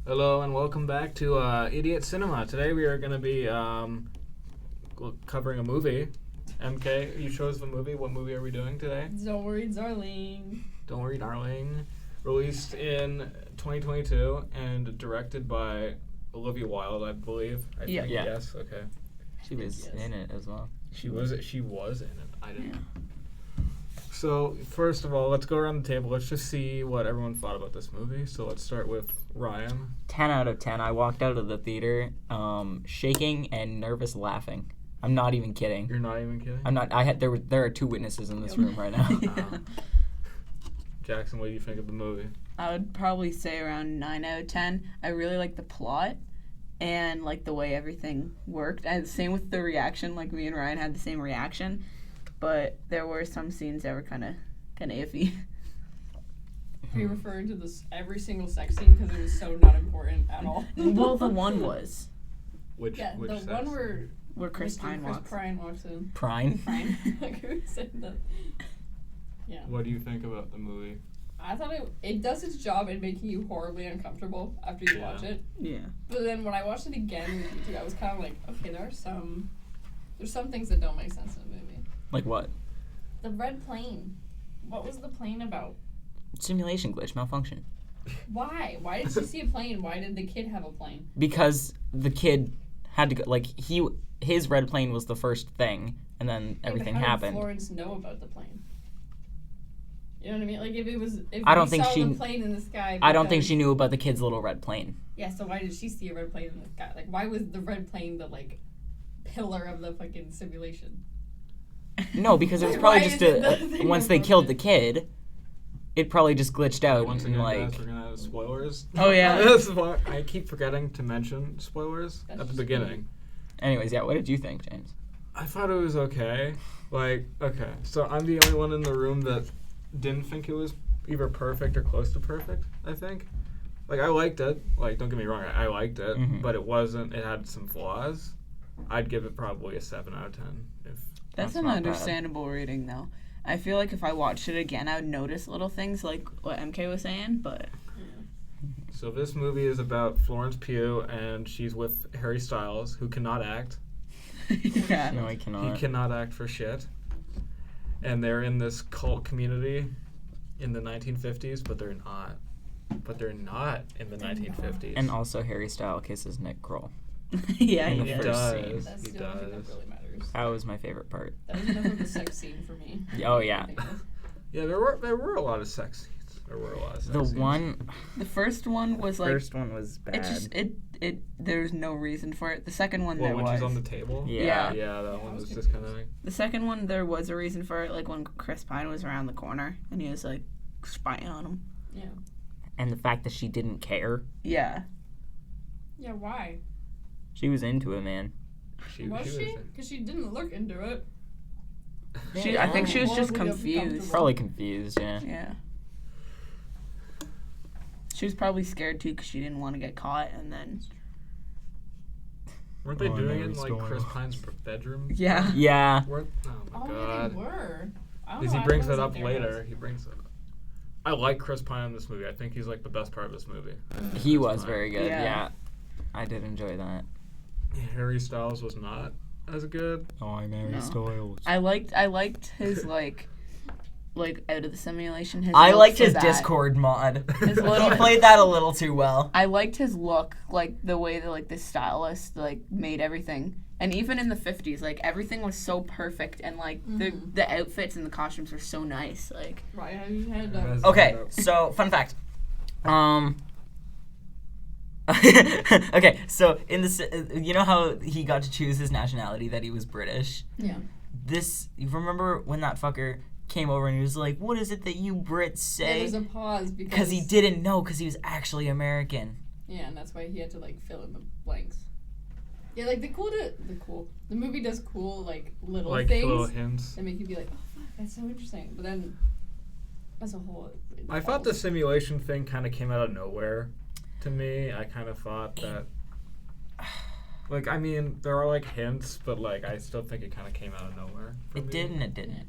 Hello and welcome back to Idiot Cinema. Today we are going to be covering a movie. MK, you chose the movie. What movie are we doing today? Don't Worry, Darling. Don't Worry, Darling. Released in 2022 and directed by Oliva Wilde, I believe. I think. Yes. Okay. She was in it as well. She was in it. I didn't. Yeah. So, first of all, let's go around the table. Let's just see what everyone thought about this movie. So, let's start with Ryan. 10 out of 10. I walked out of the theater shaking and nervous laughing. I'm not even kidding. You're not even kidding? I'm not. There are two witnesses in this room right now. Jackson, what do you think of the movie? I would probably say around 9 out of 10. I really like the plot and like the way everything worked. And same with the reaction. Like me and Ryan had the same reaction. But there were some scenes that were kind of iffy. Are you referring to this every single sex scene because it was so not important at all? Well, the one was. Which the sex one where Chris Pine walks. Chris Pine walks in. Prine? Like who said that? Yeah. What do you think about the movie? I thought it does its job in making you horribly uncomfortable after you watch it. Yeah. But then when I watched it again with you two, I was kind of like, okay, there's some things that don't make sense in the movie. Like what? The red plane. What was the plane about? Simulation glitch, malfunction. Why? Why did she see a plane? Why did the kid have a plane? Because the kid had to go, like, his red plane was the first thing, and then everything but how happened. Did Florance know about the plane? You know what I mean? Like if I don't we think saw she the plane in the sky. I don't think she knew about the kid's little red plane. Yeah, so why did she see a red plane in the sky? Like, why was the red plane the like pillar of the fucking simulation? No, because it was probably just once they killed the kid, it probably just glitched out. Once and again, like, guys, we're gonna have spoilers. Oh yeah. This is why I keep forgetting to mention spoilers That's at the just beginning. anyways, yeah. What did you think, James? I thought it was okay. Like, okay, so I'm the only one in the room that didn't think it was either perfect or close to perfect. I think. Like, I liked it. Like, don't get me wrong, I liked it, but it wasn't. It had some flaws. I'd give it probably a 7 out of 10. That's an understandable rating, though. I feel like if I watched it again, I would notice little things like what MK was saying, but... So this movie is about Florance Pugh, and she's with Harry Styles, who cannot act. Yeah. No, I cannot. He cannot act for shit. And they're in this cult community in the 1950s, but they're not. But they're not in the 1950s. And also, Harry Styles kisses Nick Kroll. Yeah, In the he first does. scene. That's He the only thing that does. really matters. That was my favorite part. That was enough of the sex scene for me. Oh yeah. Yeah, there were a lot of sex scenes. There were a lot of sex The scenes. one. The first one was like... First one was bad. It just... It there's no reason for it. The second one Well, there when was. she's on the table? Yeah. Yeah, that Yeah, one I was was just kind of like... The second one, there was a reason for it, like when Chris Pine was around the corner and he was like spying on him. Yeah. And the fact that she didn't care. Yeah. Yeah, why? She was into it, man. Was she? Because she didn't look into it. I think she was just Horribly confused. uncomfortable. Probably confused, yeah. Yeah. She was probably scared too because she didn't want to get caught, and then. Weren't they Oh, doing no, it in it's like going Chris on. Pine's bedroom? Yeah. Yeah. Oh my Oh, yeah, god. they were. I don't Because know, he I brings thought that it up was at their later. house. He brings it up. I like Chris Pine in this movie. I think he's like the best part of this movie. He Chris was Pine. very good, Yeah. yeah. I did enjoy that. Harry Styles was not as good. Oh, I'm Harry No. Styles. I liked his like out of the simulation. His I look liked for his that. Discord mod. His little- He played that a little too well. I liked his look, like the way that like the stylist like made everything, and even in the 50s, like everything was so perfect, and like the outfits and the costumes were so nice. Like Right, have you had Okay, so fun fact. Okay, so in this, you know how he got to choose his nationality, that he was British? Yeah. You remember when that fucker came over and he was like, what is it that you Brits Yeah, say? there's a pause Because he didn't know, because he was actually American. Yeah, and that's why he had to like fill in the blanks. Yeah, like the movie does cool like little Like things little hints. that make you be like, oh fuck, that's so interesting. But then as a whole, I thought the simulation thing kind of came out of nowhere to me. I kind of thought that... Like, I mean, there are like hints, but like I still think it kind of came out of nowhere. It did and it didn't.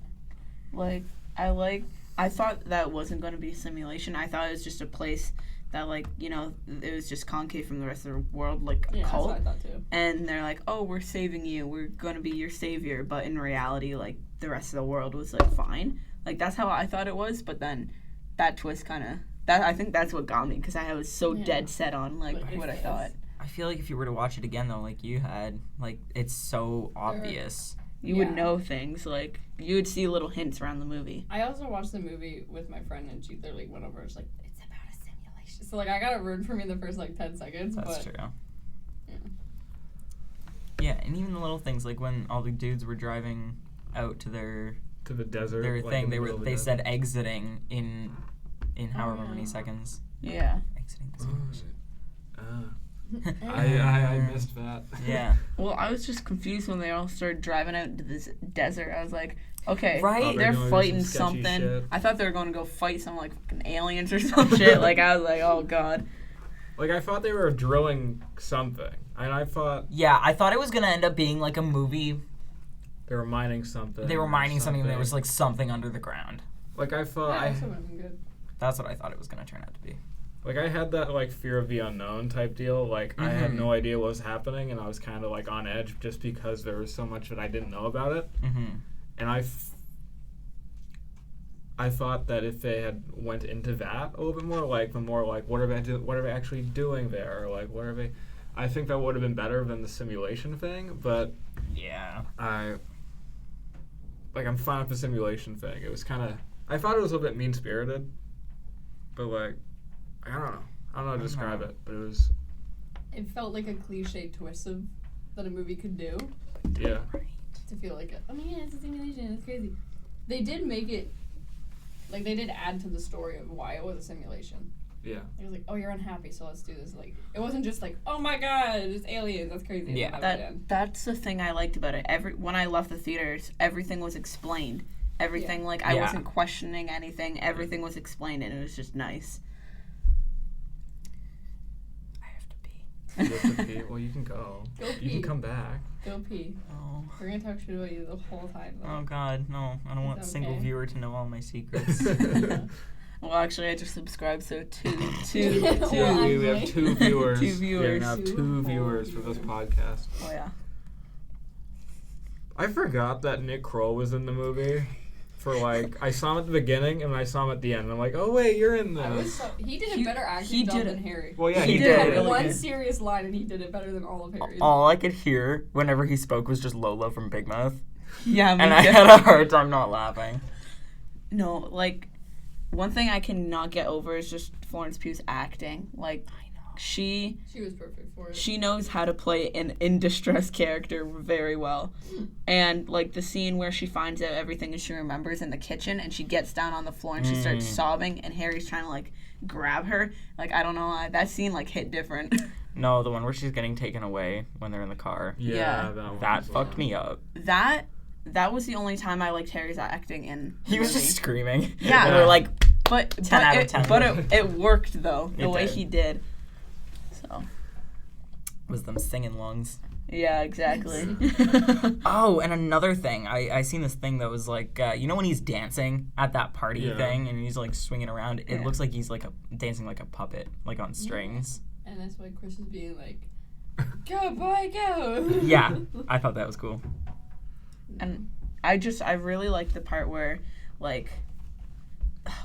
I thought that wasn't going to be a simulation. I thought it was just a place that like, you know, it was just concave from the rest of the world, like a Yeah, that's cult. what I thought too. And they're like, oh, we're saving you. We're going to be your savior. But in reality, like, the rest of the world was, like, fine. Like, that's how I thought it was. But then that twist kind of... I think that's what got me. Because I was so dead set on, like, what I thought. I feel like if you were to watch it again, though, like you had, like, it's so obvious. You would know things. Like, you would see little hints around the movie. I also watched the movie with my friend, and she literally went over and was like, it's about a simulation. So, like, I got it ruined for me in the first, like, 10 seconds. That's but, true. Yeah. Yeah, and even the little things, like when all the dudes were driving out to their the desert. their like, thing, in the they desert. said exiting in however many seconds. Yeah. Exiting the Oh, simulation. I missed that. Yeah. Well, I was just confused when they all started driving out into this desert. I was like, okay, Right? they're doing fighting some sketchy something. shit. I thought they were going to go fight some, like, fucking aliens or some shit. Like, I was like, oh, God. Like, I thought they were drilling something. And I thought Yeah, I thought it was gonna end up being like a movie. they were mining something. They were or mining something and there was like something under the ground. Like, I thought... That also would have been good. That's what I thought it was gonna turn out to be. Like, I had that, like, fear of the unknown type deal. Like, I had no idea what was happening, and I was kind of, like, on edge just because there was so much that I didn't know about it. Mm-hmm. And I thought that if they had went into that a little bit more, like, what are they actually doing there? Or, like, what are they... I think that would have been better than the simulation thing, but Yeah. I'm fine with the simulation thing. It was kind of... I thought it was a little bit mean-spirited, but, like, I don't know how to describe it, but it was... It felt like a cliche twist of that a movie could do. Yeah. To feel like, oh my god, it's a simulation, it's crazy. They did make it, like, they did add to the story of why it was a simulation. Yeah. It was like, oh, you're unhappy, so let's do this. Like, it wasn't just like, oh my god, it's aliens, that's crazy. Yeah. That's the thing I liked about it. When I left the theaters, everything was explained. Everything, like, I wasn't questioning anything. Everything was explained, and it was just nice. I have to pee. You have to pee. Well, you can go. Go You pee. can come back. Go pee. Oh. We're gonna talk shit about you the whole time, though. Oh God, no! I don't want a It's single okay. viewer to know all my secrets. Well, actually, I just subscribed, so two. Well, We have two viewers. Two viewers. We now have two viewers for this podcast. Oh, yeah. I forgot that Nick Kroll was in the movie. For like, I saw him at the beginning and I saw him at the end. And I'm like, oh wait, you're in this. He did a He- better he acting job did than it. Harry. Well, yeah, He he did did. it He had really one good. serious line, and he did it better than all of Harry's. All I could hear whenever he spoke was just Lola from Big Mouth, Yeah, and I had a hard time not laughing. No, like, one thing I cannot get over is just Florence Pugh's acting. Like, she was perfect for it. she knows how to play an in distress character very well. And, like, the scene where she finds out everything that she remembers in the kitchen, and she gets down on the floor and she starts sobbing, and Harry's trying to, like, grab her. Like, I don't know, that scene, like, hit different. No, the one where she's getting taken away when they're in the car. Yeah. That fucked me up. That was the only time I liked Harry's acting in the He was movie. just screaming. Yeah. And they're like, But 10 out of 10. But it worked though, the It way did. he did. So was them singing lungs. yeah, exactly. Oh, and another thing, I seen this thing that was like, you know when he's dancing at that party Yeah. thing and he's like swinging around? It Yeah. looks like he's like dancing like a puppet, like on strings. And that's why Chris is being like, go, boy, go. Yeah, I thought that was cool. And I really like the part where, like,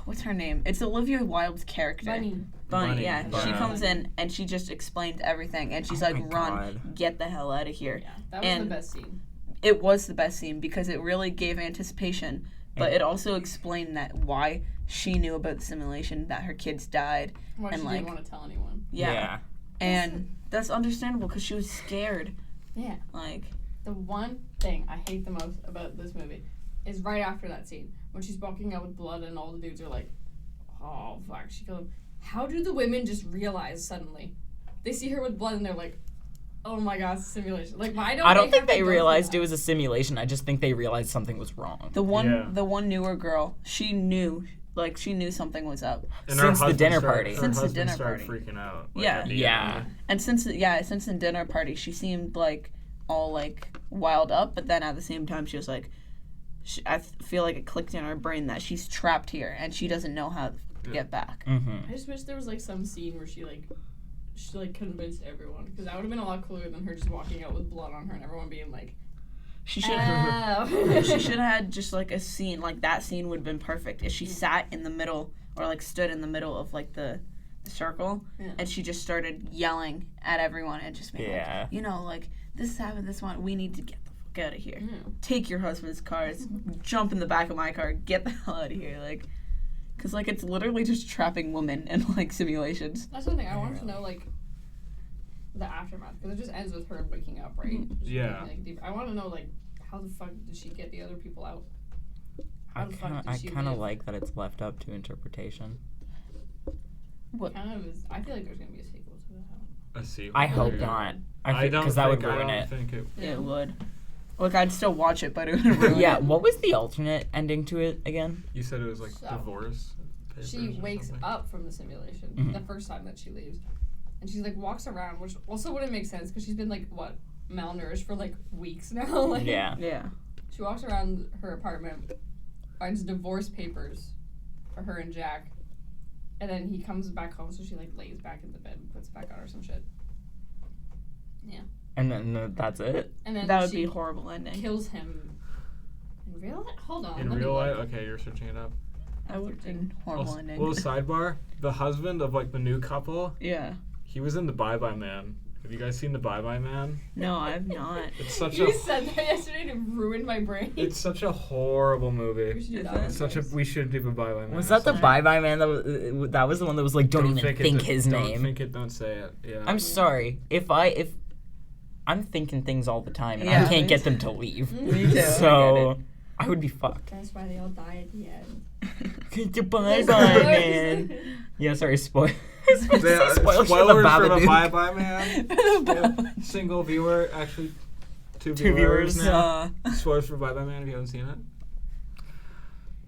what's her name? It's Olivia Wilde's character. Bunny. Bunny, yeah. Bunny. She comes in and she just explains everything, and she's Oh like, my "Run, God. get the hell out of here." Yeah, that was And the best scene. It was the best scene because it really gave anticipation, but it also explained that why she knew about the simulation, that her kids died. Why and, she like, didn't want to tell anyone. Yeah. And that's understandable because she was scared. Yeah. Like, The one thing I hate the most about this movie is right after that scene when she's walking out with blood and all the dudes are like, oh fuck, she killed him. How do the women just realize suddenly? They see her with blood and they're like, oh my god, it's a simulation. Like, why don't I don't think have to they go through realized that? it was a simulation. I just think they realized something was wrong. the one newer girl, she knew something was up. And her Since the husband dinner started- party. her Since the husband dinner started party. freaking out. Like, Yeah. at the Yeah. end. And since the dinner party, she seemed like all like wild up, but then at the same time, she was like, I feel like it clicked in her brain that she's trapped here and she doesn't know how get back. Mm-hmm. I just wish there was like some scene where she convinced everyone, because that would have been a lot cooler than her just walking out with blood on her and everyone being like, She should she should have had just like a scene, like that scene would have been perfect if she sat in the middle or like stood in the middle of like the circle and she just started yelling at everyone and just being like, you know, like, this is happening, this one, we need to get the fuck out of here. Take your husband's cars, jump in the back of my car, get the hell out of here. Like, because like it's literally just trapping women in like simulations. That's the thing, I wanted to know like the aftermath, because it just ends with her waking up, right? Yeah. Like, I want to know like how the fuck did she get the other people out? I kind of like that it's left up to interpretation. What? Kind of is. I feel like there's gonna be a sequel to that. A sequel. I hope not. I don't because that would think- I ruin don't it. think it. It would. Like, I'd still watch it, but it would ruin Yeah, it. what was the alternate ending to it again? You said it was like So, divorce. She papers or wakes something? up from the simulation the first time that she leaves, and she's like walks around, which also wouldn't make sense because she's been like what, malnourished for like weeks now. Like, Yeah. Yeah. she walks around her apartment, finds divorce papers for her and Jack, and then he comes back home, so she like lays back in the bed and puts it back on or some shit. Yeah. And then that's it? And then That would she be a horrible ending. kills him. In real life? Hold on. In let me real look. life? Okay, you're searching it up. That would have been horrible Also, ending. little sidebar: the husband of like the new couple, Yeah. he was in the Bye Bye Man. Have you guys seen the Bye Bye Man? No, I've not. It's such You a said that yesterday and it ruined my brain. it's such a horrible We movie. should do Is that it? one It's such a first. we should do the Bye Bye Man. Was that the sometime. Bye Bye Man that was the one that was like, don't even think his don't name? think it, don't say it. Yeah. I'm sorry. If I'm thinking things all the time and Yeah, I can't me get them to leave. Me too. So I would be fucked. That's why they all die at the end. Bye Bye Man. Yeah, sorry, spoilers. The, Spoilers for spoilers the for the Babadook. Bye Bye Man. Single viewer, actually, two viewers viewers. now. Spoilers for Bye Bye Man if you haven't seen it.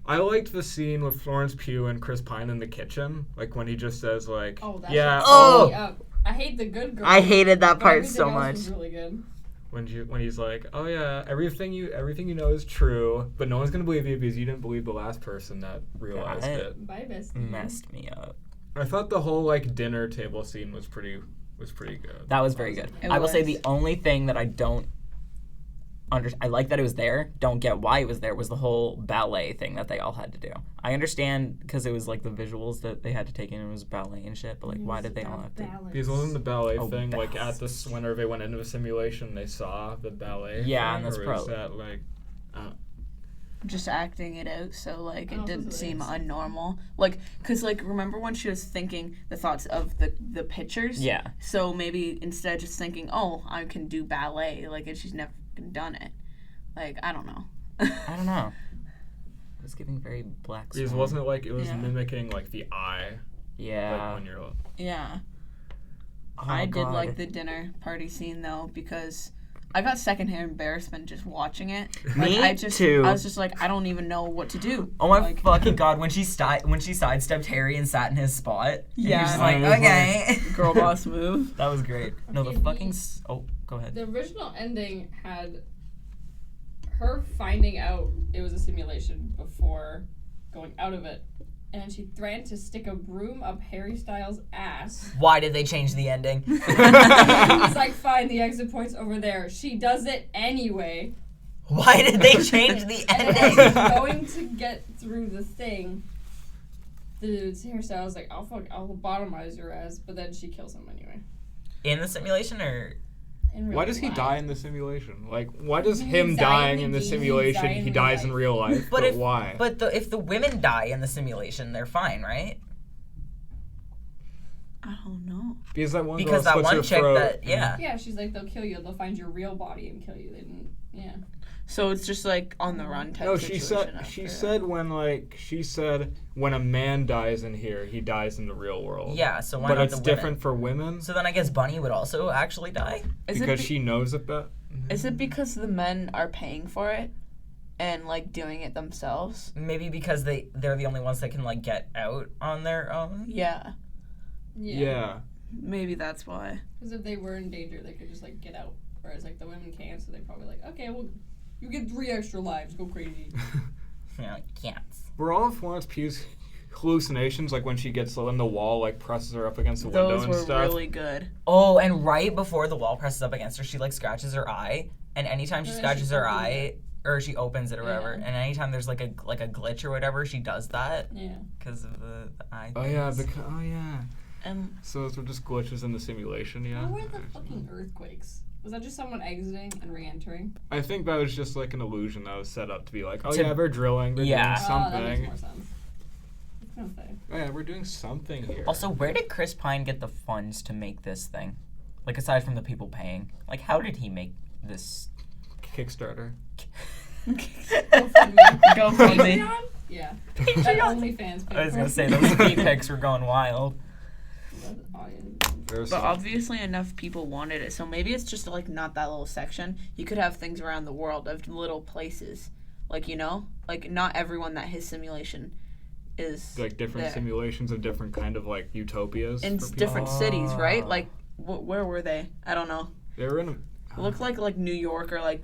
I liked the scene with Florance Pugh and Chris Pine in the kitchen, like when he just says like, Oh, that yeah, shit Oh! fucked me up. I hate the good girl. I hated that but part everything so else much. was really good. when he's like, oh yeah, everything you know is true, but no one's gonna believe you because you didn't believe the last person that realized Got it. it. Bye, bestie. Messed me up. I thought the whole like dinner table scene was pretty good. That was very good. It I will say was. the only thing that I don't I like that it was there. Don't get why it was there. Was the whole ballet thing that they all had to do. I understand because it was like the visuals that they had to take in. It was ballet and shit. But like, why did they all have to? Because wasn't the ballet Oh, thing like balance. at this whenever they went into a simulation they saw the ballet? Yeah, thing, and that's or is probably- that like Just acting it out, so like I it don't didn't think it seem is. unnormal. Like, cause like remember when she was thinking the thoughts of the pictures? Yeah. So maybe instead of just thinking, oh, I can do ballet, like and she's never done it. Like I don't know. I don't know. It was giving very black. because Swan. wasn't it like it was Yeah. mimicking like the eye Yeah. like when you're Yeah. Oh, I did God. like the dinner party scene though because I got secondhand embarrassment just watching it. Like, Me I just, too. I was just like, I don't even know what to do. Oh my like, fucking god! When she sidestepped Harry and sat in his spot. And Yeah. you're just like, Mhm. okay. girl boss move. That was great. No, the Okay, fucking. Oh, go ahead. The original ending had her finding out it was a simulation before going out of it, and then she threatened to stick a broom up Harry Styles' ass. Why did they change the ending? And he's like, fine, the exit point's over there. She does it anyway. Why did they change the And then ending? as she's going to get through the thing, the hairstyle's like, I'll lobotomize your ass, but then she kills him anyway. In the simulation, or In real why does he life. die in the simulation? Like, why does He him died dying in in the the game, simulation, he died he in dies real in real life? But But if- why? but if the women die in the simulation, they're fine, right? I don't know. Because that one Because girl that slits her one chick throat. that yeah. Yeah, she's like, they'll kill you. They'll find your real body and kill you. They didn't. Yeah. So it's just like on the run type No, situation. she said when a man dies in here, he dies in the real world. Yeah, so why But not it's the different women? for women So then I guess Bunny would also actually die. because she knows about. Is it because the men are paying for it and like doing it themselves? Maybe because they're the only ones that can like get out on their own. Yeah. Yeah. Maybe that's why. Because if they were in danger, they could just like get out. Whereas like the women can't, so they probably like, okay, well, you get 3 extra lives. Go crazy. You know, cats. Were all of Florence Pugh's hallucinations, like when she gets when the wall like presses her up against the window Those and were stuff. really good. Oh, and right before the wall presses up against her, she like scratches her eye, and anytime she Or scratches she her opens eye, or she opens it or whatever, Yeah. and anytime there's like a glitch or whatever, she does that Yeah. because of the eye. Oh yeah, things. So those were just glitches in the simulation, yeah. Where were the fucking earthquakes? Was that just someone exiting and re-entering? I think that was just like an illusion that was set up to be like, oh To- yeah, we're drilling, we're Yeah. doing Oh, that makes something. more sense. Okay. Oh yeah, we're doing something here. Also, where did Chris Pine get the funds to make this thing? Like, aside from the people paying, like, how did he make this? Kickstarter. Go for me. Patreon? Yeah. That OnlyFans I was gonna paper. say those feet pics were going wild. There's But some- obviously enough people wanted it, so maybe it's just like not that little section. You could have things around the world of little places, like like not everyone that his simulation is like different there. simulations of different kind of like utopias. in for people. different cities, right? Ah. Like where were they? I don't know. They were in a. It looked like New York or like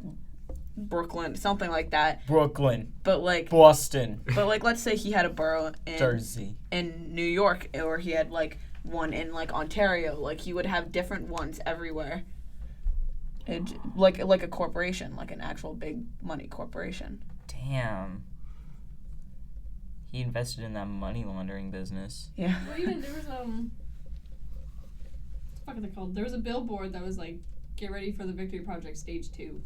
Brooklyn, something like that. Brooklyn, But like Boston, let's say he had a borough Jersey. in New York, or he had like one in like Ontario. Like he would have different ones everywhere. And like a corporation, like an actual big money corporation. Damn. He invested in that money laundering business. Yeah. Well, even there was what the fuck are they called? There was a billboard that was like, "Get ready for the Victory Project Stage 2."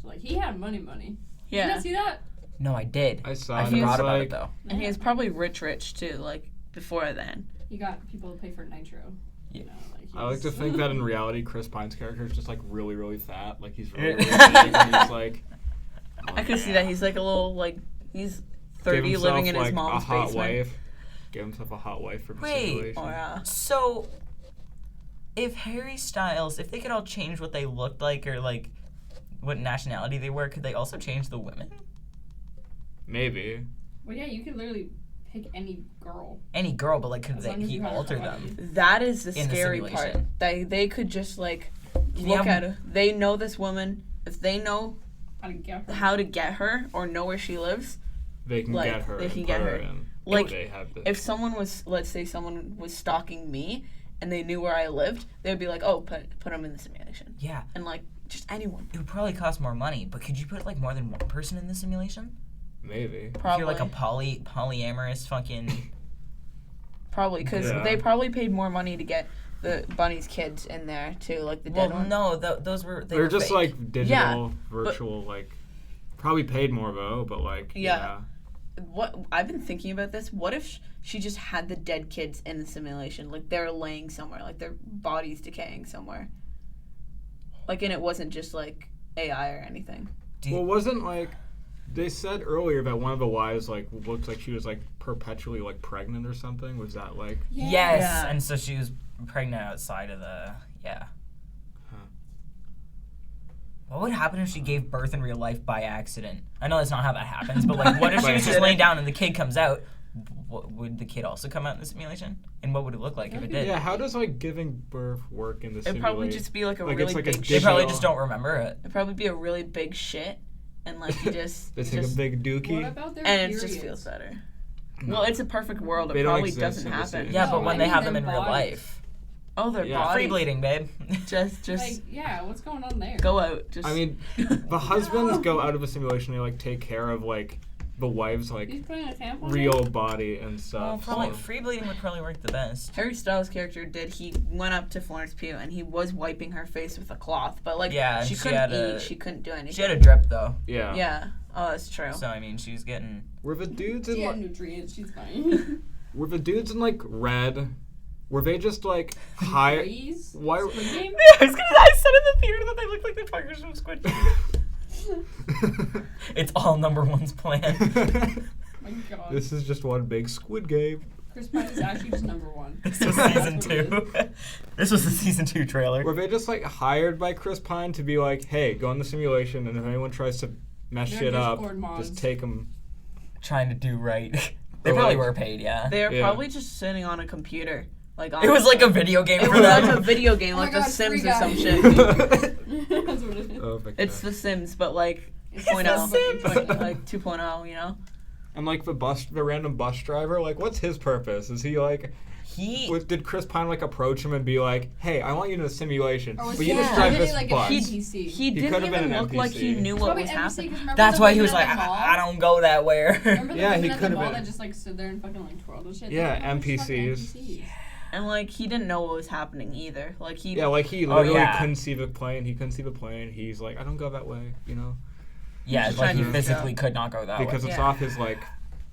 So like he had money. Did you Yeah. not see that? No, I did. I saw I it. forgot It's about like, it though. And he was probably rich too, like before then. He got people to pay for nitro. Yeah. You know, like he I like to was- think that in reality, Chris Pine's character is just like really, really fat. Like he's really, really big. And he's like. I could see that he's like a little like he's 30 Give living in himself, his like, mom's a hot basement. wife. Give himself a hot wife for the Wait. simulation. Oh yeah. So, if Harry Styles, if they could all change what they looked like or like what nationality they were, could they also change the women? Maybe. Well, yeah, you could literally pick any girl. Any girl, but like could As long as he you had a alter hot them? body. That is the In the scary part. simulation. They could just like you look have- at her. They know this woman. If they know How to get her. how to get her or know where she lives, They can Like, get her. they and can put get her. in. Like, They have the, if someone was, let's say someone was stalking me and they knew where I lived, they would be like, oh, put them in the simulation. Yeah, And like just anyone. it would probably cost more money, but could you put like more than one person in the simulation? maybe. If Probably. you're like a polyamorous fucking. Probably because Yeah. they probably paid more money to get the bunny's kids in there too, like the dead Well, ones. no, those were They're were just fake. like digital, virtual, like probably paid more though, but like Yeah. What I've been thinking about this. What if she just had the dead kids in the simulation, like they're laying somewhere, like their bodies decaying somewhere, like and it wasn't just like AI or anything. Well, wasn't like they said earlier that one of the wives like looked like she was like perpetually like pregnant or something? Was that like? Yeah. Yes, Yeah. and so she was pregnant outside of the yeah. Huh. What would happen if she gave birth in real life by accident? I know that's not how that happens, but like, what if she By was just accident. laying down and the kid comes out? Would the kid also come out in the simulation? And what would it look like if it did? Yeah, how does like giving birth work in the It'd simulation? probably just be like a Like, really it's like a big. They digital- probably just don't remember it. It'd probably be a really big shit, and like you just, They you take just a big What dookie. about their and it periods? just feels better. No. Well, it's a perfect world. It They don't probably exist doesn't in the happen. same- Yeah, No, but when I they mean have them their in real bodies. life, Oh, their Yeah. bodies. free bleeding, babe. Just Like, yeah, what's going on there? go out. Just. I mean, the husbands go out of a simulation. They like take care of like the wife's like He's putting a tampon in? real body and Well, stuff. probably so- free bleeding would probably work the best. Harry Styles' character did. He went up to Florance Pugh and he was wiping her face with a cloth, but like Yeah, and she she couldn't had eat. a- She couldn't do anything. She had a drip though, Yeah. Yeah. Oh, that's true. so I mean, she was getting. Were the dudes in She had like, nutrients. She's fine. were the dudes in like red? Were they just like high? Freeze? Why? Squid Game? I said in the theater that they looked like the fuckers from Squid Game. It's all number one's plan. My God. This is just one big Squid Game. Chris Pine is actually just number one. This was season 2. This was the season 2 trailer. Were they just like hired by Chris Pine to be like, hey, go in the simulation, and if anyone tries to mess They're shit up, Discord mods. just take them. Trying to do right. They Or probably like- were paid, yeah. They are Yeah. probably just sitting on a computer. Like on It was like a video game It for was them. like a video game, Oh my like The God, Sims Free or some Guy. shit. That's what it is. Oh my It's God. The Sims, but like It's 2.0, The Sims. like 2.0, you know. And like the random bus driver, like what's his purpose? Is he like did Chris Pine like approach him and be like, "Hey, I want you in a simulation, Or was but he you just drive this like bus"? an NPC? He didn't could've been even an look like he NPC. knew what was happening. That's why he was like, I don't go that way. Remember the Yeah, women he at the could've mall been. that just like stood there and fucking like twirled and shit? Yeah, They were just fucking NPCs. And like he didn't know what was happening either. Like he Yeah, like he literally yeah. couldn't see the plane. He couldn't see the plane. He's like, I don't go that way, you know, Yeah, He's like trying he to physically could not go that because way. it's Yeah. off his like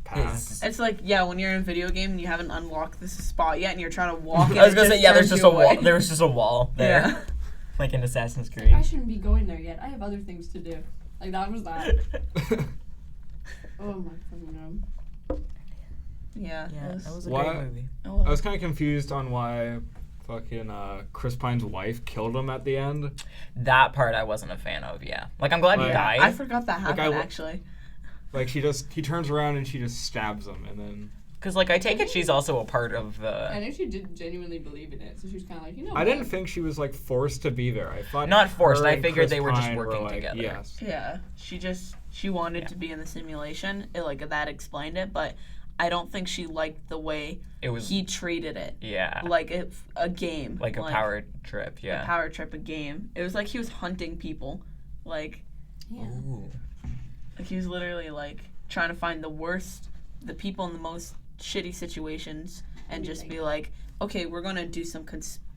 path. His- It's like, yeah, when you're in a video game and you haven't unlocked this spot yet and you're trying to walk. I was gonna and it say, yeah, there's turns just you a wall. away. There was just a wall there, Yeah. like in Assassin's Like, Creed. I shouldn't be going there yet. I have other things to do. Like that was that. Oh my fucking god. Yeah. Yeah, that was a Why- great movie. It was. I was kind of confused on why fucking Chris Pine's wife killed him at the end. That part I wasn't a fan of. Yeah, like I'm glad he Like- died. I forgot that Like, happened I- actually. Like he turns around and she just stabs him, and then Because like I take it she's also a part of I the. think she did genuinely believe in it, so she was kind of like, you know. I didn't what? think she was like forced to be there. I thought Not forced, her I and figured Chris they were just Pine working like, together. Yes. Yeah. She wanted to be in the simulation. Like that explained it, but I don't think she liked the way It was he treated it. yeah, Like a game. like a power trip. Yeah. A power trip, a game. It was like he was hunting people. Like Yeah. Ooh. he was literally like trying to find the people in the most shitty situations and just be like, okay, we're gonna do some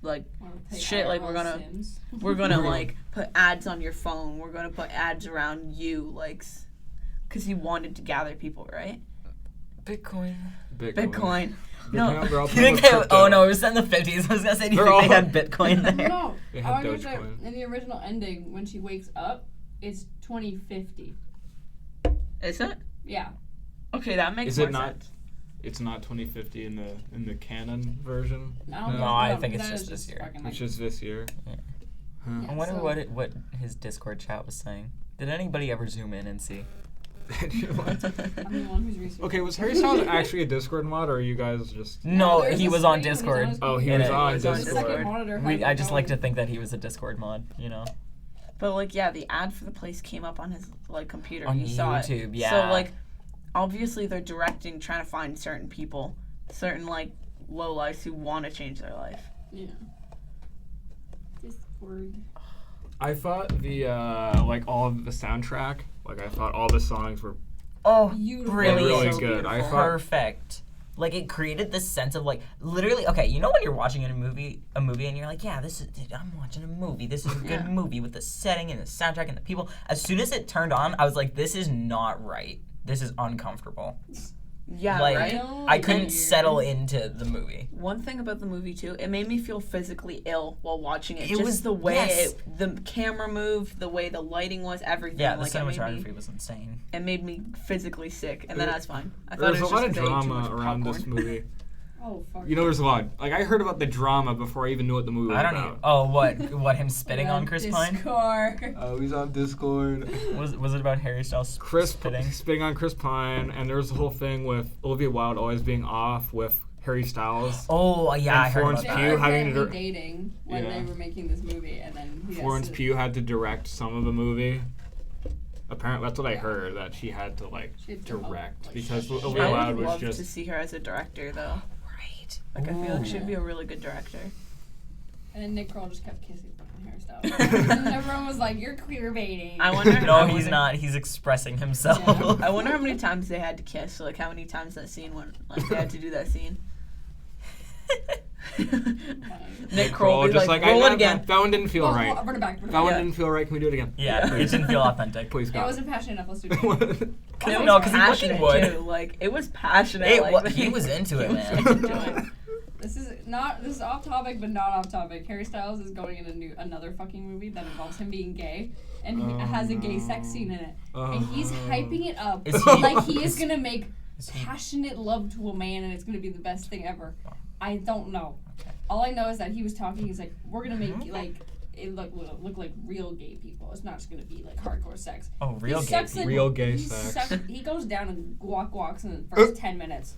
Wanna play shit, like, IRL we're gonna- Sims. we're gonna like put ads on your phone. We're gonna put ads around you, like, because he wanted to gather people, right? Bitcoin. Bitcoin. No, No. they're all You playing think with they, crypto. oh no, it was set in the 50s. I was gonna say, do you They're think they all- had Bitcoin there? No, They I had was gonna say, Dogecoin. in the original ending, when she wakes up, it's 2050. Is it? Yeah. Okay, that makes Is more it not? sense. It's not 2050 in the canon version. I don't No, know. I think it's that just is this year. fucking, It's like, just this year. Yeah. Huh. Yeah. I wonder So- what his Discord chat was saying. Did anybody ever zoom in and see? I'm the one who's researching. Okay, was Harry Styles actually a Discord mod, or are you guys just? No, there's he a was on screen when he's Discord. his Oh, he Yeah, was he on was on The second Discord. monitor has I it just like to going. think that he was a Discord mod, you know? But like, yeah, the ad for the place came up on his like computer. On He saw it. YouTube, yeah. So like, obviously they're directing, trying to find certain people, certain like lowlifes who want to change their life. Yeah. Discord. I thought the like all of the soundtrack, like I thought all the songs were Oh, Beautiful. brilliant. really so good. I beautiful. thought Perfect. Like it created this sense of like literally okay, you know when you're watching a movie and you're like, yeah, I'm watching a movie. This is a good Yeah. movie with the setting and the soundtrack and the people. As soon as it turned on, I was like, this is not right. This is uncomfortable. Yeah, Like, right. I couldn't Weird. settle into the movie. One thing about the movie too, it made me feel physically ill while watching it. It Just was- the way yes. the camera moved, the way the lighting was, everything. Yeah, the like cinematography was insane. it made me physically sick, and then I was fine. I There thought was it a was lot just of 'cause I ate too drama much around this popcorn. movie. Oh fuck. You know, there's a lot. Like I heard about the drama before I even knew what the movie was I don't about. even. Oh, what him spitting on Chris Pine? Discord. Oh, he's on Discord. Was it about Harry Styles spitting? Spitting on Chris Pine, and there was the whole thing with Olivia Wilde always being off with Harry Styles. Oh yeah, And I heard Florence about They Pugh that. were having to apparently dating when Yeah. they were making this movie, and then he has Florence to- Pugh had to direct some of the movie. Apparently, that's what I heard, that she had to She had to help, direct like, because shush. Olivia I Wilde would was love to just. see her as a director, though. Right. Like I feel like Ooh. she'd be a really good director. And then Nick Kroll just kept kissing fucking hairstyles. And everyone was like, "You're queer baiting." I wonder. No, I he's wonder- not. He's expressing himself. Yeah. I wonder how many times they had to kiss. Like how many times that scene went. Like they had to do that scene. Nick Kroll Kroll be just like, like, roll I it again. That one didn't feel right. Run it back. Run it That back. one Yeah. didn't feel right. Can we do it again? Yeah, it didn't feel authentic. Please, It God. wasn't passionate enough. Let's do it. It No, was 'cause he passionate fucking would. too. Like it was passionate. He was into it, man. into it. This is off topic, but not off topic. Harry Styles is going in another fucking movie that involves him being gay, and he Oh, has a gay no. sex scene in it, Oh. and he's hyping it up Is he- like he is gonna make Is he- passionate love to a man, and it's gonna be the best thing ever. I don't know. All I know is that he was talking. He's like, we're gonna make like it look like real gay people. It's not just gonna be like hardcore sex. Oh, real He gay sucks people. it- Real gay he sex. He goes down and walks in the first 10 minutes.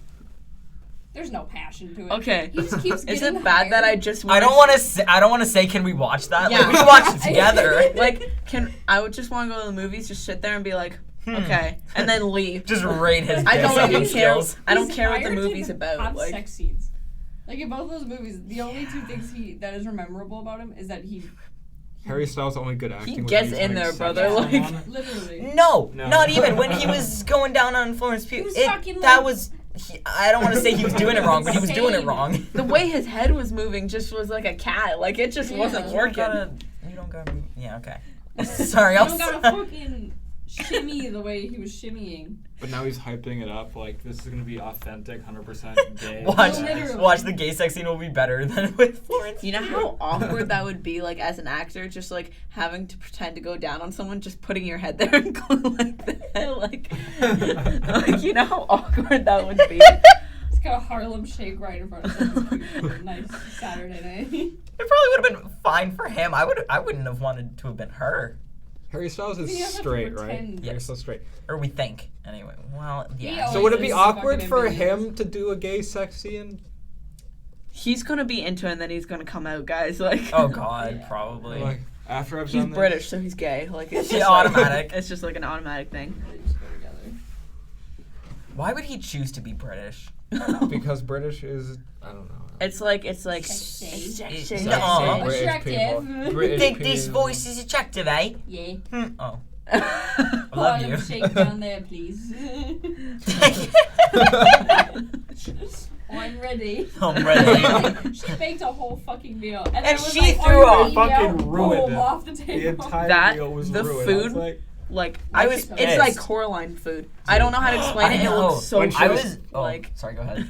There's no passion to it. Okay. He just keeps Is getting it bad that higher. I just? I don't want to say. I don't want to say. Can we watch that? Yeah. Like, we can watch it together. Like, I would just want to go to the movies, just sit there and be like, Okay, and then leave. Just rate his I don't guessing even care. skills. I don't He's care what the hired to movie's about. Have Like, sex scenes. Like in both those movies, the only two things that is memorable about him is that he Harry Styles' only good acting. he was gets when in he's, there, like, brother. sexing Like, someone. literally. No, No. not even when he was going down on Florence Pugh. He was fucking, That like- was. I don't want to say he was doing it wrong, but he was doing it Insane. wrong. the way his head was moving just was like a cat. Like, it just Yeah. wasn't You working. You don't gotta. Yeah, okay. Sorry, You I'll. don't gotta fucking shimmy the way he was shimmying. But now he's hyping it up like this is gonna be authentic, 100% gay. Watch, Literally. watch the gay sex scene will be better than with Florence. You know how awkward that would be, like, as an actor, just, like, having to pretend to go down on someone, just putting your head there and going like that, like, you know how awkward that would be? It's got a Harlem Shake right in front of him. It's a nice Saturday night. It probably would have been fine for him. I wouldn't have wanted to have been her. Harry Styles is You have to straight, right? pretend. Harry Styles straight. Or we think, anyway. Well, He yeah. So would it be He's awkward fucking for ambiguous. him to do a gay sex scene? He's gonna be into it and then he's gonna come out, guys. Like, Oh God, Yeah. probably. Like after I've he's done this? British, so he's gay. Like, it's Yeah, just like- automatic. It's just like an automatic thing. They just go together. Why would he choose to be British? Because British is I don't know. It's like Sexy. it's Sexy. sexy. No. British Attractive. people. British Think this people. voice is attractive, eh? Yeah. Oh, I love Harlem you. Shake down there, please. I'm ready. I'm ready. She baked a whole fucking meal, and, And then was she like, threw "Are a you fucking eating?" ruined Boom, it. off the The table. entire That, meal was the ruined. food- I was like, Like, I was it's like pissed. Coraline food. I don't know how to explain I it. It know. looks so When she I good. was. Oh, like, sorry. Go ahead.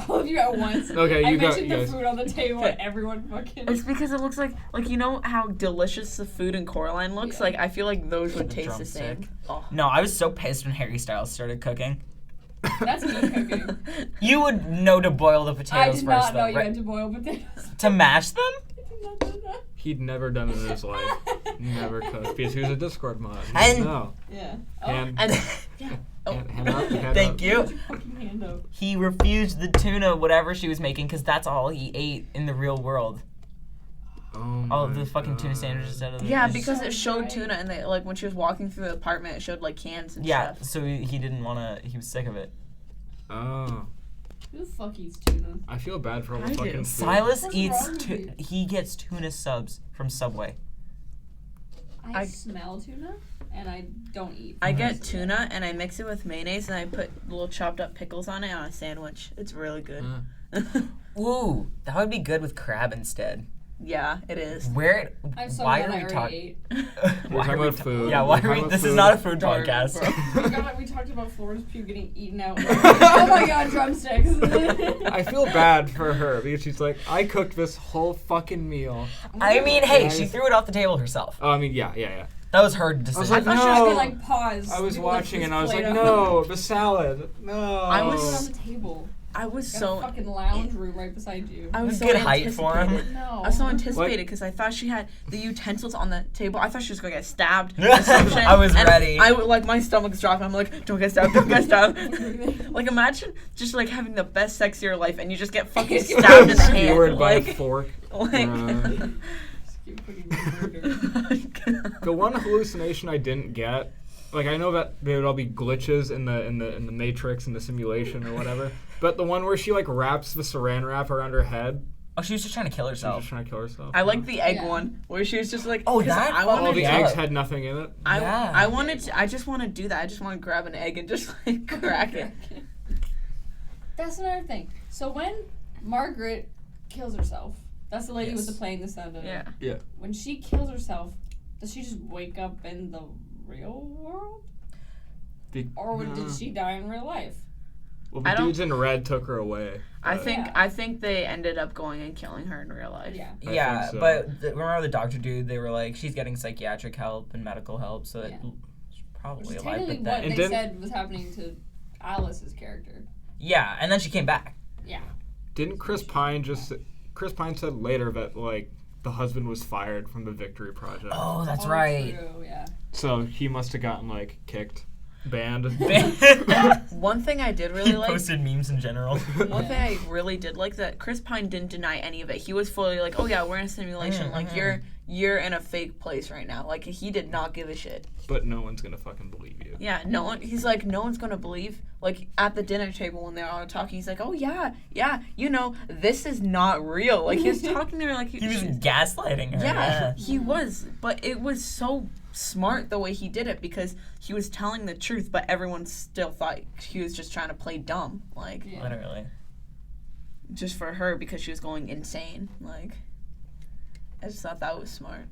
All of you at once. Okay, I you go. mentioned the Yes. food on the table, and everyone fucking. it's because it looks like you know how delicious the food in Coraline looks. Yeah. Like, I feel like those would The taste the drumstick. same. Oh. No, I was so pissed when Harry Styles started cooking. That's me cooking. You would know to boil the I potatoes did first, not know though, you right? had to boil potatoes. To mash them? I did not know that. He'd never done it in his life. Never could. Because he was a Discord mod. And- No. Yeah. Hand, And hand up, hand Thank up. you. Put your fucking hand up. He refused the tuna, whatever she was making, because that's all he ate in the real world. Oh All of my the fucking tuna God. sandwiches out of the yeah, it's- because so it showed dry. tuna, and they like when she was walking through the apartment, it showed like cans and Yeah, stuff. so he didn't want to. He was sick of it. Oh. Who the fuck eats tuna? I feel bad for all the I do. fucking food. Silas What's eats. wrong with you? He gets tuna subs from Subway. I I- smell tuna, and I don't eat. I get most of tuna and I mix it with mayonnaise and I put little chopped up pickles on it on a sandwich. It's really good. Ooh, that would be good with crab instead. Yeah, it is. Where? I'm so why glad are I we already talking? ate. We're talking about food. Yeah, why We're are we? talking This about is not a food. food Darn, podcast. We talked about Florance Pugh getting eaten out. Oh my god, drumsticks! I feel bad for her because she's like, I cooked this whole fucking meal. I mean, hey, Guys. she threw it off the table herself. Oh, I mean, yeah. That was her decision. like, I thought she was No. gonna like pause. I was People lift watching this and I was plate like, up. no, the salad. No. I Put it was- on the table. I was Got a so fucking lounge room right beside you. I was so Good height for him. anticipated. No. I was so anticipated because I thought she had the utensils on the table. I thought she was gonna get stabbed. or I some shit. was And ready. like my stomach's dropping. I'm like, don't get stabbed, don't get stabbed. Like imagine just like having the best sex of your life and you just get fucking stabbed in the hand. Skewered by a Like, fork. like Just keep putting murder. The one hallucination I didn't get, like I know that there would all be glitches in the matrix and the simulation or whatever, but the one where she like wraps the saran wrap around her head, Oh, she was just trying to kill she's herself. just trying to kill herself. I like the egg Yeah. one where she was just like, Oh, 'cause that I fucking all wanted the Yeah. eggs had nothing in it. Yeah. I wanted to, I just want to do that. I just want to grab an egg and just like crack it. That's another thing. So when Margaret kills herself, that's the lady Yes. with the plane, the sound of it. Yeah. When she kills herself, does she just wake up in the real world? Or did she die in real life? Well, I the don't- dudes in red took her away. I but- think Yeah. I think they ended up going and killing her in real life. Yeah. I Yeah, think so. but remember the doctor dude? They were like, she's getting psychiatric help and medical help, so Yeah. she's probably Which is alive. technically But what then, And they didn't- said was happening to Alice's character. yeah, and then she came back. Yeah. Didn't Chris Pine said later that like the husband was fired from the Victory Project, Oh, that's Oh, right. True, yeah. so he must have gotten like kicked, banned. One thing I did really He like. posted memes in general. One thing I really did like that Chris Pine didn't deny any of it. He was fully like, "Oh yeah, we're in a simulation. Like you're in a fake place right now. Like, he did not give a shit. But no one's gonna fucking believe you. Yeah, he's like, no one's gonna believe. Like, at the dinner table when they're all talking, he's like, oh, yeah, this is not real. Like, he was talking to her like He was gaslighting her. Yeah, he was. But it was so smart the way he did it because he was telling the truth, but everyone still thought he was just trying to play dumb. Like, Literally. Just for her because she was going insane. Like, I just thought that was smart.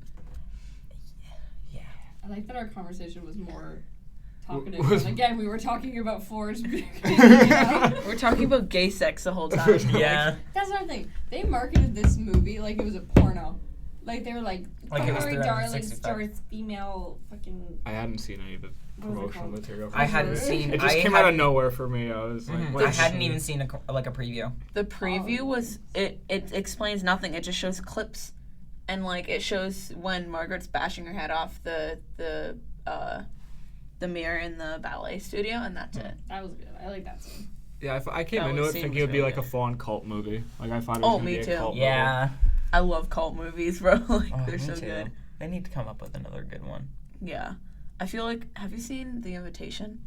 Yeah. I like that our conversation was more talkative. And again, we were talking about Florance Pugh. We're talking about gay sex the whole time. Yeah. That's another thing. They marketed this movie like it was a porno. Like they were like it was Fiery 365. Darling starts female fucking. I hadn't seen any of the promotional material. I hadn't seen. It just came out of nowhere for me. I was like, I hadn't even seen a preview. The preview was it explains nothing. It just shows clips, and like it shows when Margaret's bashing her head off the mirror in the ballet studio, and that's it. That was good. I like that scene. Yeah, I came That into was- it thinking seems it would be really like a good. full-on cult movie. Like I thought it was gonna me be a too. cult Yeah. I love cult movies, bro. Like they're Me so too. good. They need to come up with another good one. Yeah, I feel like. Have you seen The Invitation?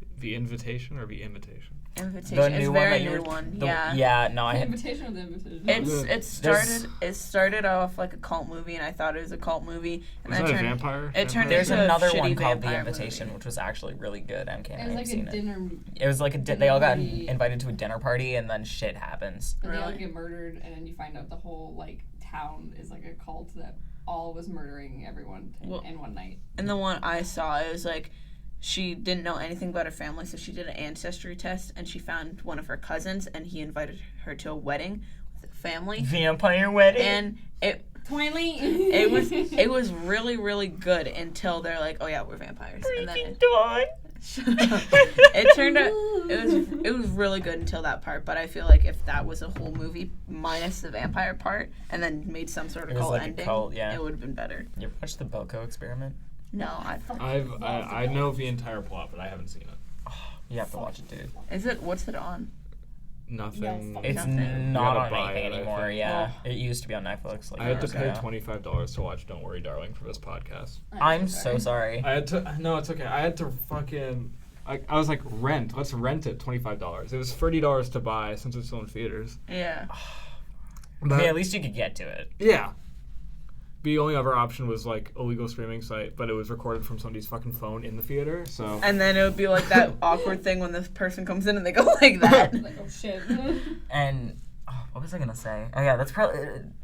movie. The Invitation or The Imitation? Invitation. The It's new a one very that you new were. one. The, Yeah. Yeah. No, I The had. invitation or the invitation? It started off like a cult movie, and I thought it was a cult movie, and Was then that it a turned. vampire? It turned There's into a another shitty one called The vampire Invitation, movie. which was actually really good. MK, It I was haven't like a seen it. dinner. It was like they all got party. invited to a dinner party, and then shit happens. And they all Really? get murdered, and then you find out the whole like town is like a cult that all was murdering everyone in one night. And the one I saw, it was like she didn't know anything about her family, so she did an ancestry test, and she found one of her cousins, and he invited her to a wedding with the family, Vampire wedding. and Twilight. it was really, really good until they're like, oh yeah, we're vampires, and then it turned out it was really good until that part. But I feel like if that was a whole movie minus the vampire part, and then made some sort It of was cult like a ending, cult, yeah. it would have been better. You ever watched the Belko Experiment? No, I know the entire plot, but I haven't seen it. You have to watch it, dude. is it? What's it on? Nothing. fuck It's Nothing. not You on gotta buy anything it, I anymore. think. Yeah, it used to be on Netflix. Like I had to years pay ago. $25 to watch Don't Worry Darling for this podcast. I'm so sorry. I had to. No, it's okay. I had to fucking. I was like, rent. Let's rent it. $25. It was $30 to buy since it's still in theaters. Yeah. I mean, at least you could get to it. Yeah. The only other option was like a legal streaming site, but it was recorded from somebody's fucking phone in the theater. So. And then it would be like that awkward thing when the person comes in and they go like that. Like, oh shit. And what was I gonna say? Oh yeah, that's probably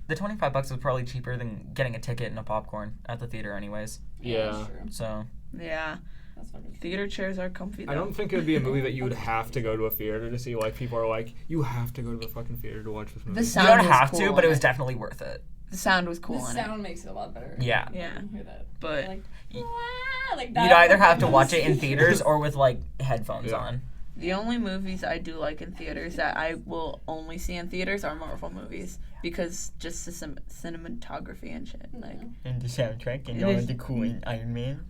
the $25 was probably cheaper than getting a ticket and a popcorn at the theater, anyways. Yeah. That's true. So Yeah. That's fucking true. Theater chairs are comfy though. I don't think it would be a movie that you would have to go to a theater to see. Like, people are like, you have to go to the fucking theater to watch this movie. The you sound don't was have cool to, but in it was definitely worth it. The sound was cool The in sound makes it a lot better. Yeah. Yeah. You hear that. But like, Y- "Wah," like that. You'd either have to watch it in theaters or with like headphones Yeah. on. the only movies I do like in theaters that I will only see in theaters are Marvel movies because just the cinematography and shit. Like, And the soundtrack and all of the cool Iron Man.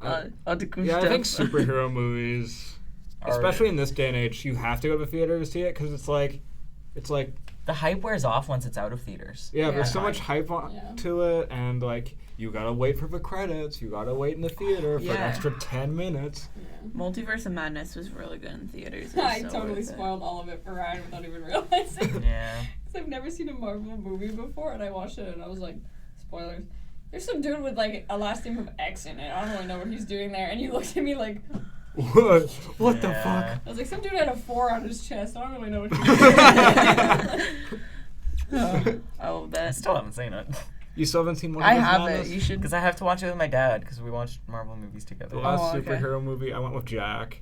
all the cool Yeah, stuff. I think superhero movies, especially in this day and age, you have to go to the theater to see it because it's like, The hype wears off once it's out of theaters. yeah, there's Yeah. so much hype to it, and like, you gotta wait for the credits, you gotta wait in the theater for an Yeah. extra 10 minutes. Multiverse of Madness was really good in theaters. It was I so totally worth it. spoiled all of it for Ryan without even realizing. Yeah. Because I've never seen a Marvel movie before, and I watched it, and I was like, spoilers. There's some dude with like a last name of X in it. I don't really know what he's doing there. And you looked at me like, What? What the Yeah. fuck? I was like, some dude had a 4 on his chest. I don't really know what he's doing. Oh, I that. still haven't seen it. You still haven't seen one I of have Madness? it. You should. Because I have to watch it with my dad because we watched Marvel movies The together. last okay. superhero movie, I went with Jack,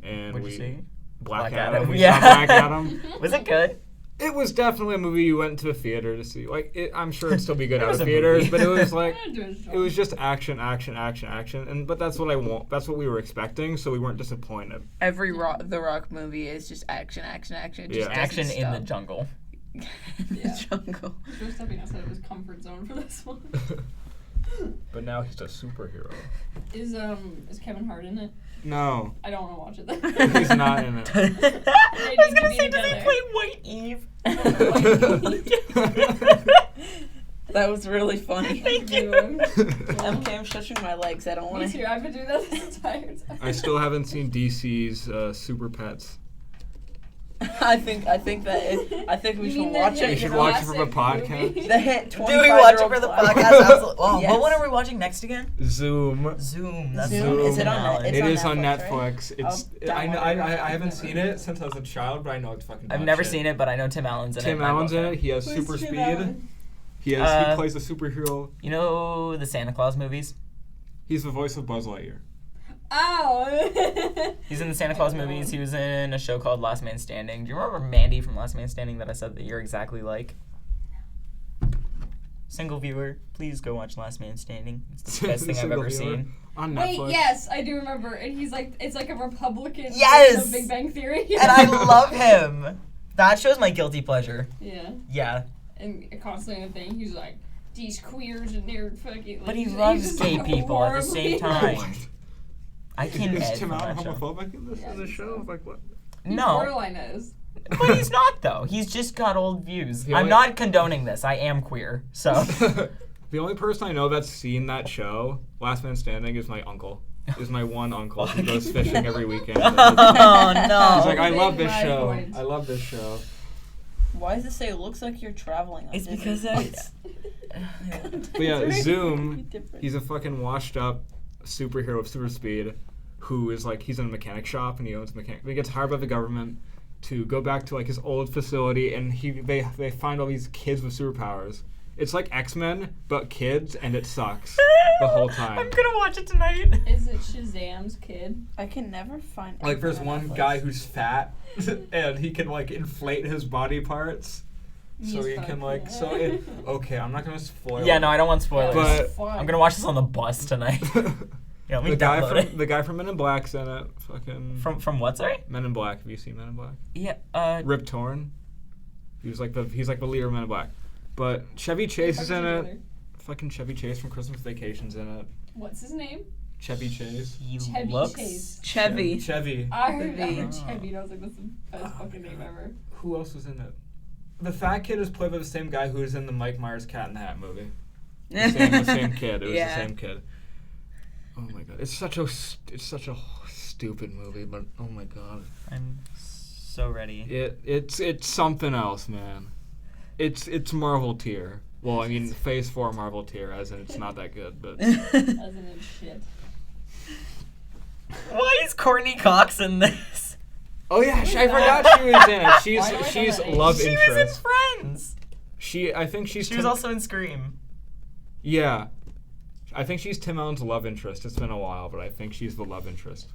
and What'd we you see? Black Black Adam. Adam, We yeah. saw Black Adam. Was it good? It was definitely a movie you went to the theater to see. Like, I'm sure it'd still be good It out was of a theaters, movie. but it was like, I'm gonna do a show. it was just action, and but that's what I want. That's what we were expecting, so we weren't disappointed. Every The Rock movie is just action. It just Yeah. doesn't Action in the stop. jungle. In Yeah. the jungle. Joe Stepping said it was comfort zone for this one. But now he's a superhero. Is Kevin Hart in it? No, I don't want to watch it then. he's not in it. I need was to gonna be say, does he together. play White Eve? That was really funny. Thank you. Okay, I'm stretching my legs. I don't want Me to. too. I've been doing that this entire time. I still haven't seen DC's Super Pets. I think we You should mean watch the We it. should watch it from a classic movie? podcast. The hit 25 Do we watch it for the podcast? Absolutely. Oh, Yes. what one are we watching next again? Zoom. Zoom. That's Zoom? Zoom. Is it on It It's is on on Netflix, right? Netflix. It's. I'll I download it. I haven't seen it since I was a child, but I know it's fucking. I've dog never shit. seen it, but I know Tim Allen's in it. Tim and I Allen's love in it. him. He has Who's super Tim speed. Allen? He plays a superhero. You know the Santa Claus movies? He's the voice of Buzz Lightyear. Ow! He's in the Santa Claus movies. He was in a show called Last Man Standing. Do you remember Mandy from Last Man Standing that I said that you're exactly like? Single viewer, please go watch Last Man Standing. It's the best thing I've Single ever viewer. seen. On Wait, Netflix. yes, I do remember. And he's like, it's like a Republican Yes! version of Big Bang Theory. And I love him. That show's my guilty pleasure. Yeah. Yeah. And constantly a thing, he's like, these queers and they're fucking. Like, But he he's loves just, gay like, people at the same horribly- time. I can't Is edit Tim from Allen that show. homophobic in this, Yeah, in this I think show? so. Like what? He No. borderline is. But he's not, though. He's just got old views. The I'm only- not condoning this. I am queer, so. The only person I know that's seen that show, Last Man Standing, is my uncle. Is my one uncle who goes fishing every weekend. Oh, no. He's like, I love Big this my show. point. I love this show. Why does it say it looks like you're traveling? On It's Disney because Plus? But yeah, It's Zoom, different. he's a fucking washed up superhero with super speed who is like, he's in a mechanic shop and he owns a mechanic. He gets hired by the government to go back to like his old facility and they find all these kids with superpowers. It's like X-Men, but kids, and it sucks the whole time. I'm gonna watch it tonight. Is it Shazam's kid? I can never find. Like there's anything on one Netflix. guy who's fat and he can like inflate his body parts. So He's he fun. can like okay, I'm not gonna spoil Yeah, it. no, I don't want spoilers. But- Fun. I'm gonna watch this on the bus tonight. Yeah, let me download it. the guy from Men in Black's in it. Fucking From what, sorry? Men in Black. Have you seen Men in Black? Yeah, Rip Torn. He's like the leader of Men in Black. But Chevy Chase is in it. Fucking Chevy Chase from Christmas Vacation's in it. What's his name? Chevy Chase. he Chevy looks. Chase. Chevy. Chevy. I heard Chevy. Chevy, and I was like, that's the best fucking name ever. Who else was in it? The fat kid is played by the same guy who was in the Mike Myers Cat in the Hat movie. The same kid. It was Yeah. the same kid. Oh my god, it's such a stupid movie, but oh my god, I'm so ready. it's something else, man. It's Marvel tier. Well, I mean, Phase 4 Marvel tier, as in it's not that good, but As in shit. Why is Courtney Cox in this? oh yeah, I forgot she was in it. Why do I know She's that name? love She interest. was in Friends. I think she's. She was also in Scream. Yeah, I think she's Tim Allen's love interest. It's been a while, but I think she's the love interest.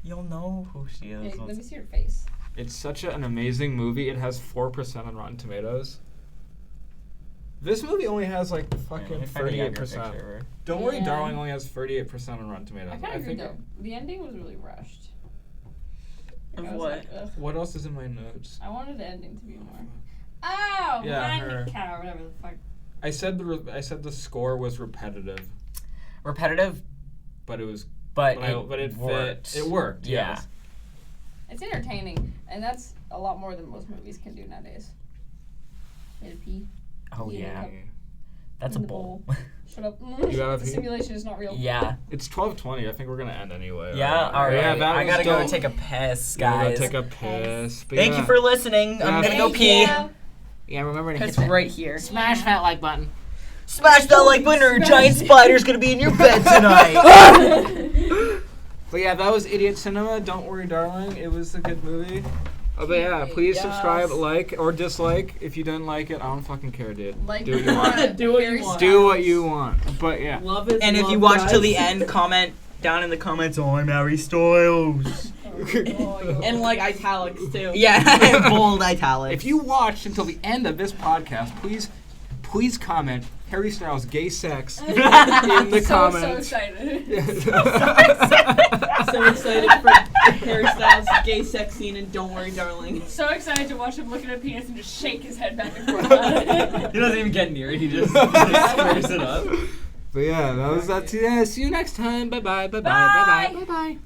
You'll know who she is. Hey, let me see your face. It's such an amazing movie. It has 4% on Rotten Tomatoes. This movie only has like fucking 38%. Don't Worry, Yeah. Darling only has 38% on Rotten Tomatoes. I kind of agree though. The ending was really rushed. Of I was what? like, ugh. What else is in my notes? I wanted the ending to be more. Oh, Yeah, her. cow, whatever the fuck. I said the score was repetitive, Repetitive, but it was but but it worked. fit. It worked. Yeah. Yes. It's entertaining, and that's a lot more than most movies can do nowadays. Need a pee? Oh Yeah. yeah, that's a In the bowl. Shut up. You gotta The pee? simulation is not real. Yeah. It's 12:20. I think we're gonna end anyway. Yeah. All right. Yeah, that I was gotta go dope. take a piss, Gotta guys. go take a piss. But Thank yeah. you for listening. I'm Yeah, gonna go Thank pee. you. Yeah, remember to It's right here. Smash that like button. Smash that like button, or a giant spider's gonna be in your bed tonight. But yeah, that was Idiot Cinema. Don't Worry, Darling. It was a good movie. Oh, but yeah, please Yes. subscribe, like, or dislike. If you didn't like it, I don't fucking care, dude. Like Do what you want. Do what you want. Do what you want. But yeah. Love is And if love, you watch guys. till the end, comment down in the comments. Oh, I'm Harry Styles. And like italics too. Yeah, bold italics. If you watched until the end of this podcast, please comment Harry Styles gay sex in the So comments. excited. So excited for Harry Styles' gay sex scene and Don't Worry, Darling. So excited to watch him look at a penis and just shake his head back and forth. He doesn't even get near it. He just squares it up. But yeah, that's yeah. See you next time. Bye bye. Bye bye. Bye bye. Bye bye.